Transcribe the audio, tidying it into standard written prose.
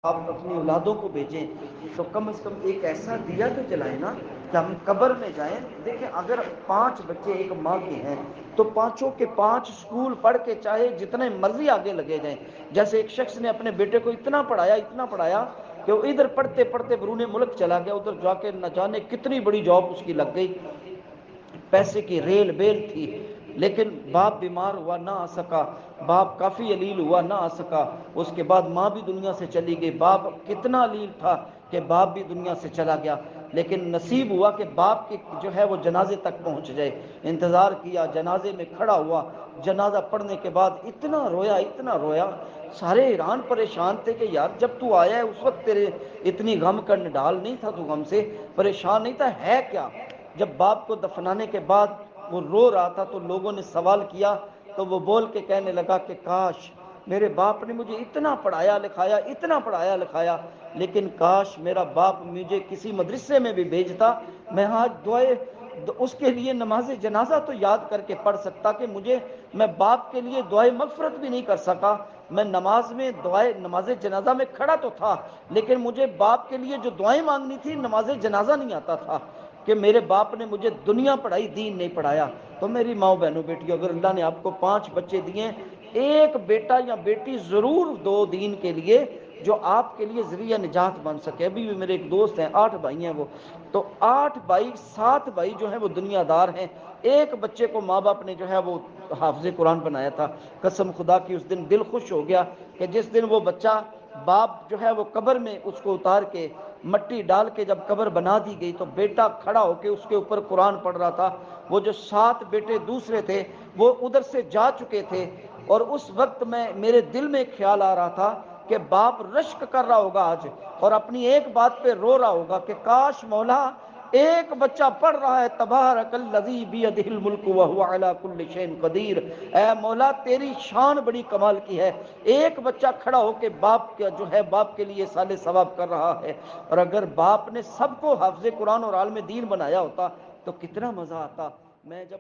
آپ اپنی اولادوں کو بھیجیں تو کم از کم ایک ایسا دیا تو جلائیں نا کہ ہم قبر میں جائیں. دیکھیں اگر 5 بچے ایک ماں کے ہیں تو پانچوں کے 5 اسکول پڑھ کے چاہے جتنے مرضی آگے لگے جائیں. جیسے ایک شخص نے اپنے بیٹے کو اتنا پڑھایا کہ وہ ادھر پڑھتے پڑھتے بیرون ملک چلا گیا, ادھر جا کے نہ جانے کتنی بڑی جاب اس کی لگ گئی, پیسے کی ریل بیل تھی, لیکن باپ بیمار ہوا نہ آ سکا, باپ کافی علیل ہوا نہ آ سکا. اس کے بعد ماں بھی دنیا سے چلی گئی, باپ کتنا علیل تھا کہ باپ بھی دنیا سے چلا گیا, لیکن نصیب ہوا کہ باپ کی جو ہے وہ جنازے تک پہنچ جائے. انتظار کیا, جنازے میں کھڑا ہوا, جنازہ پڑھنے کے بعد اتنا رویا, سارے حیران پریشان تھے کہ یار جب تو آیا ہے اس وقت تیرے اتنی غم کا نڈال نہیں تھا, تو غم سے پریشان نہیں تھا, ہے کیا؟ جب باپ کو دفنانے کے بعد وہ رو رہا تھا تو لوگوں نے سوال کیا تو وہ بول کے کہنے لگا کہ کاش میرے باپ نے مجھے اتنا پڑھایا لکھایا, لیکن کاش میرا باپ مجھے کسی مدرسے میں بھی بھیجتا, میں آج دعائے اس کے لیے نماز جنازہ تو یاد کر کے پڑھ سکتا, کہ میں باپ کے لیے دعائے مغفرت بھی نہیں کر سکا. میں نماز جنازہ میں کھڑا تو تھا, لیکن مجھے باپ کے لیے جو دعائیں مانگنی تھی نماز جنازہ نہیں آتا تھا, کہ میرے باپ نے مجھے دنیا پڑھائی, دین نہیں پڑھایا. تو میری ماں بہنوں بیٹیوں, اگر اللہ نے آپ کو 5 بچے دیے, ایک بیٹا یا بیٹی ضرور دو دین کے لیے, جو آپ کے لیے ذریعہ نجات بن سکے. ابھی بھی میرے ایک دوست ہیں, 8 بھائی ہیں وہ, تو 8 بھائی 7 بھائی جو ہیں وہ دنیا دار ہیں. ایک بچے کو ماں باپ نے جو ہے وہ حافظ قرآن بنایا تھا. قسم خدا کی اس دن دل خوش ہو گیا کہ جس دن وہ بچہ, باپ جو ہے وہ قبر میں اس کو اتار کے مٹی ڈال کے جب قبر بنا دی گئی تو بیٹا کھڑا ہو کے اس کے اوپر قرآن پڑھ رہا تھا. وہ جو 7 بیٹے دوسرے تھے وہ ادھر سے جا چکے تھے, اور اس وقت میرے دل میں خیال آ رہا تھا کہ باپ رشک کر رہا ہوگا آج, اور اپنی ایک بات پہ رو رہا ہوگا کہ کاش مولا ایک بچہ پڑھ رہا ہے تبارک الذی بیدہ الملک وہو علی کل شیء قدیر, اے مولا تیری شان بڑی کمال کی ہے, ایک بچہ کھڑا ہو کے باپ کے لیے سال ثواب کر رہا ہے. اور اگر باپ نے سب کو حافظ قرآن اور عالم دین بنایا ہوتا تو کتنا مزہ آتا. میں جب